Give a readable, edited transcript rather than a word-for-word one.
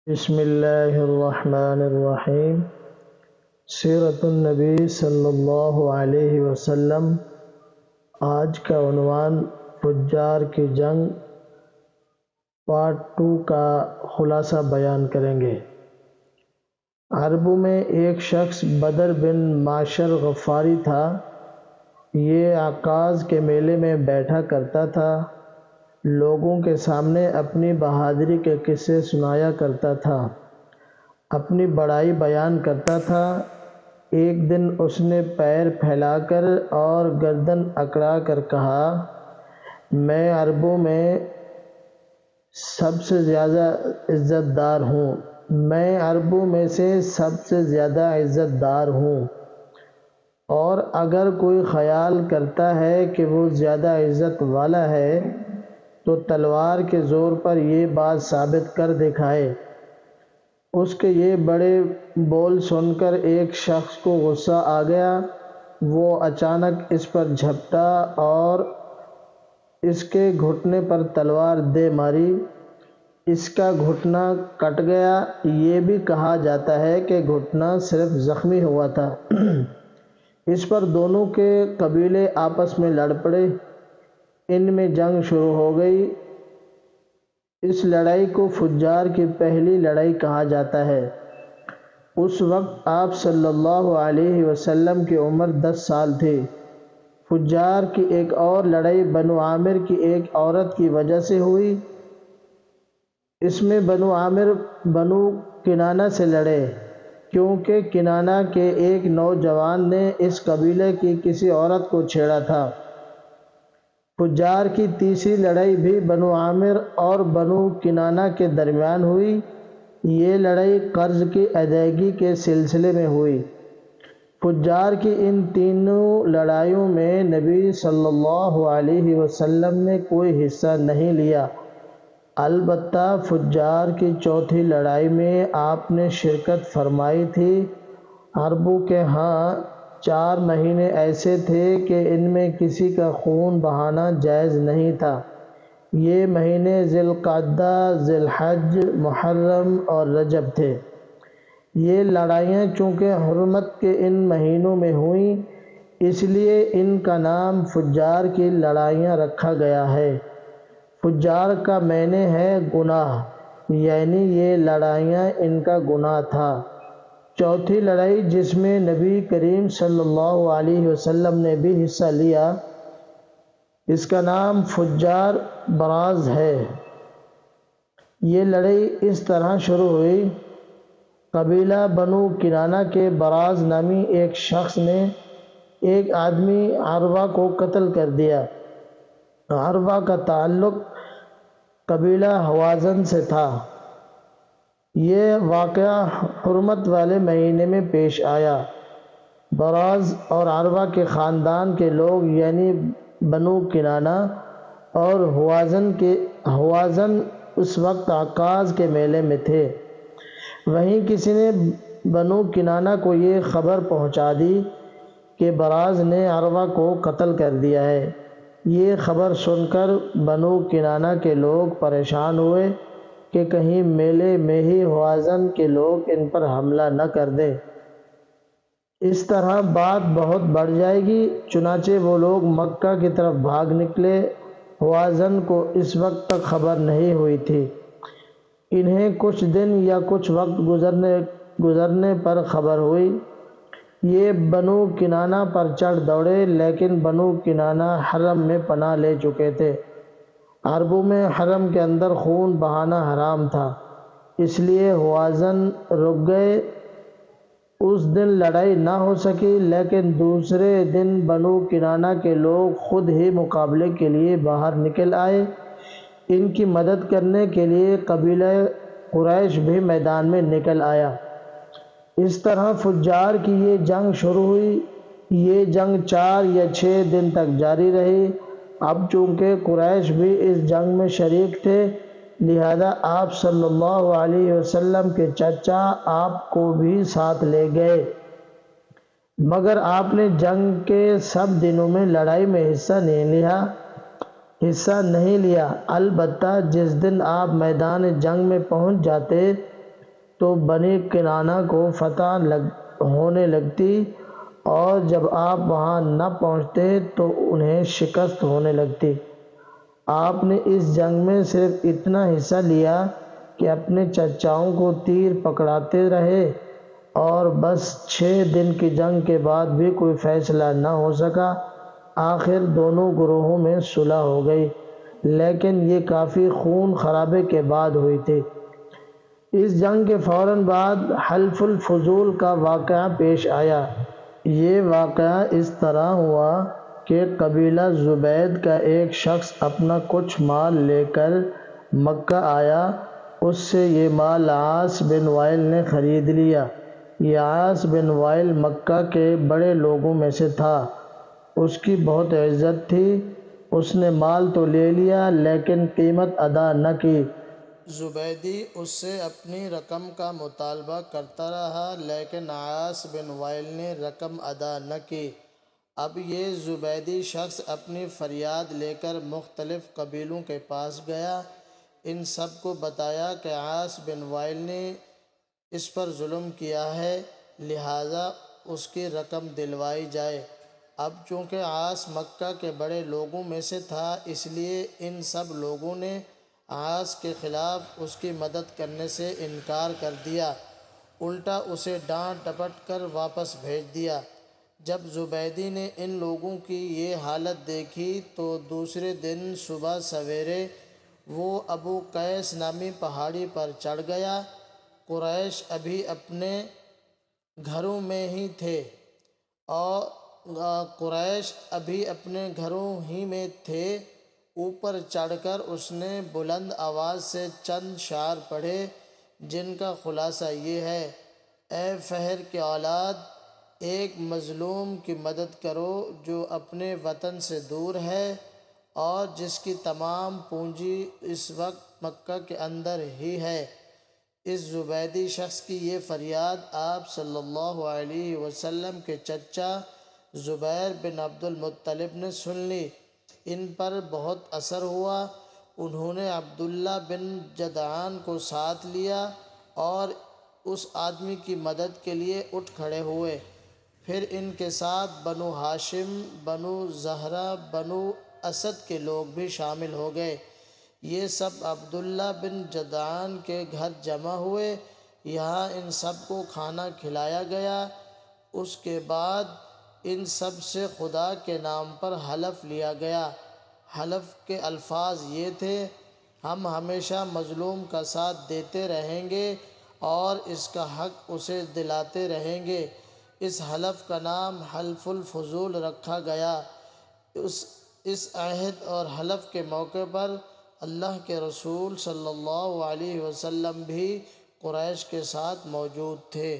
بسم اللہ الرحمن الرحیم۔ سیرت النبی صلی اللہ علیہ وسلم۔ آج کا عنوان فجار کی جنگ پارٹ 2 کا خلاصہ بیان کریں گے۔ عربوں میں ایک شخص بدر بن معشر غفاری تھا۔ یہ عکاظ کے میلے میں بیٹھا کرتا تھا، لوگوں کے سامنے اپنی بہادری کے قصے سنایا کرتا تھا، اپنی بڑائی بیان کرتا تھا۔ ایک دن اس نے پیر پھیلا کر اور گردن اکڑا کر کہا، میں عربوں میں سب سے زیادہ عزت دار ہوں، میں عربوں میں سے سب سے زیادہ عزت دار ہوں، اور اگر کوئی خیال کرتا ہے کہ وہ زیادہ عزت والا ہے تو تلوار کے زور پر یہ بات ثابت کر دکھائے۔ اس کے یہ بڑے بول سن کر ایک شخص کو غصہ آ گیا۔ وہ اچانک اس پر جھپٹا اور اس کے گھٹنے پر تلوار دے ماری۔ اس کا گھٹنا کٹ گیا۔ یہ بھی کہا جاتا ہے کہ گھٹنا صرف زخمی ہوا تھا۔ اس پر دونوں کے قبیلے آپس میں لڑ پڑے۔ ان میں جنگ شروع ہو گئی۔ اس لڑائی کو فجار کی پہلی لڑائی کہا جاتا ہے۔ اس وقت آپ صلی اللہ علیہ وسلم کی عمر 10 سال تھی۔ فجار کی ایک اور لڑائی بنو عامر کی ایک عورت کی وجہ سے ہوئی۔ اس میں بنو عامر بنو کنانہ سے لڑے، کیونکہ کنانہ کے ایک نوجوان نے اس قبیلے کی کسی عورت کو چھیڑا تھا۔ فجار کی تیسری لڑائی بھی بنو عامر اور بنو کنانہ کے درمیان ہوئی۔ یہ لڑائی قرض کی ادائیگی کے سلسلے میں ہوئی۔ فجار کی ان تینوں لڑائیوں میں نبی صلی اللہ علیہ وسلم نے کوئی حصہ نہیں لیا۔ البتہ فجار کی چوتھی لڑائی میں آپ نے شرکت فرمائی تھی۔ عربوں کے ہاں 4 مہینے ایسے تھے کہ ان میں کسی کا خون بہانا جائز نہیں تھا۔ یہ مہینے ذی القعدہ، ذی الحج، محرم اور رجب تھے۔ یہ لڑائیاں چونکہ حرمت کے ان مہینوں میں ہوئیں، اس لیے ان کا نام فجار کی لڑائیاں رکھا گیا ہے۔ فجار کا معنی ہے گناہ، یعنی یہ لڑائیاں ان کا گناہ تھا۔ چوتھی لڑائی جس میں نبی کریم صلی اللہ علیہ وسلم نے بھی حصہ لیا، اس کا نام فجار براز ہے۔ یہ لڑائی اس طرح شروع ہوئی۔ قبیلہ بنو کنانہ کے براز نامی ایک شخص نے ایک آدمی عروہ کو قتل کر دیا۔ عروہ کا تعلق قبیلہ حوازن سے تھا۔ یہ واقعہ حرمت والے مہینے میں پیش آیا۔ براز اور عروہ کے خاندان کے لوگ یعنی بنو کنانہ اور حوازن اس وقت عکاظ کے میلے میں تھے۔ وہیں کسی نے بنو کنانہ کو یہ خبر پہنچا دی کہ براز نے عروہ کو قتل کر دیا ہے۔ یہ خبر سن کر بنو کنانہ کے لوگ پریشان ہوئے کہ کہیں میلے میں ہی حوازن کے لوگ ان پر حملہ نہ کر دیں، اس طرح بات بہت بڑھ جائے گی۔ چنانچہ وہ لوگ مکہ کی طرف بھاگ نکلے۔ حوازن کو اس وقت تک خبر نہیں ہوئی تھی۔ انہیں کچھ دن یا کچھ وقت گزرنے پر خبر ہوئی۔ یہ بنو کنانہ پر چڑھ دوڑے، لیکن بنو کنانہ حرم میں پناہ لے چکے تھے۔ عربوں میں حرم کے اندر خون بہانا حرام تھا، اس لیے حوازن رک گئے۔ اس دن لڑائی نہ ہو سکی، لیکن دوسرے دن بنو کنانہ کے لوگ خود ہی مقابلے کے لیے باہر نکل آئے۔ ان کی مدد کرنے کے لیے قبیلہ قریش بھی میدان میں نکل آیا۔ اس طرح فجار کی یہ جنگ شروع ہوئی۔ یہ جنگ 4 یا 6 دن تک جاری رہی۔ اب چونکہ قریش بھی اس جنگ میں شریک تھے، لہذا آپ صلی اللہ علیہ وسلم کے چچا آپ کو بھی ساتھ لے گئے، مگر آپ نے جنگ کے سب دنوں میں لڑائی میں حصہ نہیں لیا۔ البتہ جس دن آپ میدان جنگ میں پہنچ جاتے تو بنی کنانہ کو فتح ہونے لگتی، اور جب آپ وہاں نہ پہنچتے تو انہیں شکست ہونے لگتی۔ آپ نے اس جنگ میں صرف اتنا حصہ لیا کہ اپنے چچاؤں کو تیر پکڑاتے رہے، اور بس 6 دن کی جنگ کے بعد بھی کوئی فیصلہ نہ ہو سکا۔ آخر دونوں گروہوں میں صلح ہو گئی، لیکن یہ کافی خون خرابے کے بعد ہوئی تھی۔ اس جنگ کے فوراً بعد حلف الفضول کا واقعہ پیش آیا۔ یہ واقعہ اس طرح ہوا کہ قبیلہ زبید کا ایک شخص اپنا کچھ مال لے کر مکہ آیا۔ اس سے یہ مال عاص بن وائل نے خرید لیا۔ یہ عاص بن وائل مکہ کے بڑے لوگوں میں سے تھا، اس کی بہت عزت تھی۔ اس نے مال تو لے لیا لیکن قیمت ادا نہ کی۔ زبیدی اس سے اپنی رقم کا مطالبہ کرتا رہا لیکن عاص بن وائل نے رقم ادا نہ کی۔ اب یہ زبیدی شخص اپنی فریاد لے کر مختلف قبیلوں کے پاس گیا، ان سب کو بتایا کہ عاص بن وائل نے اس پر ظلم کیا ہے، لہٰذا اس کی رقم دلوائی جائے۔ اب چونکہ عاص مکہ کے بڑے لوگوں میں سے تھا، اس لیے ان سب لوگوں نے عاص کے خلاف اس کی مدد کرنے سے انکار کر دیا، الٹا اسے ڈانٹ ڈپٹ کر واپس بھیج دیا۔ جب زبیدی نے ان لوگوں کی یہ حالت دیکھی تو دوسرے دن صبح سویرے وہ ابو قیس نامی پہاڑی پر چڑھ گیا۔ قریش ابھی اپنے گھروں میں ہی تھے اوپر چڑھ کر اس نے بلند آواز سے چند اشعار پڑھے جن کا خلاصہ یہ ہے: اے فہر کی اولاد، ایک مظلوم کی مدد کرو جو اپنے وطن سے دور ہے اور جس کی تمام پونجی اس وقت مکہ کے اندر ہی ہے۔ اس زبیدی شخص کی یہ فریاد آپ صلی اللہ علیہ وسلم کے چچا زبیر بن عبد المطلب نے سن لی، ان پر بہت اثر ہوا۔ انہوں نے عبداللہ بن جدعان کو ساتھ لیا اور اس آدمی کی مدد کے لیے اٹھ کھڑے ہوئے۔ پھر ان کے ساتھ بنو ہاشم، بنو زہرہ، بنو اسد کے لوگ بھی شامل ہو گئے۔ یہ سب عبداللہ بن جدعان کے گھر جمع ہوئے، یہاں ان سب کو کھانا کھلایا گیا۔ اس کے بعد ان سب سے خدا کے نام پر حلف لیا گیا۔ حلف کے الفاظ یہ تھے: ہم ہمیشہ مظلوم کا ساتھ دیتے رہیں گے اور اس کا حق اسے دلاتے رہیں گے۔ اس حلف کا نام حلف الفضول رکھا گیا۔ اس عہد اور حلف کے موقع پر اللہ کے رسول صلی اللہ علیہ وسلم بھی قریش کے ساتھ موجود تھے۔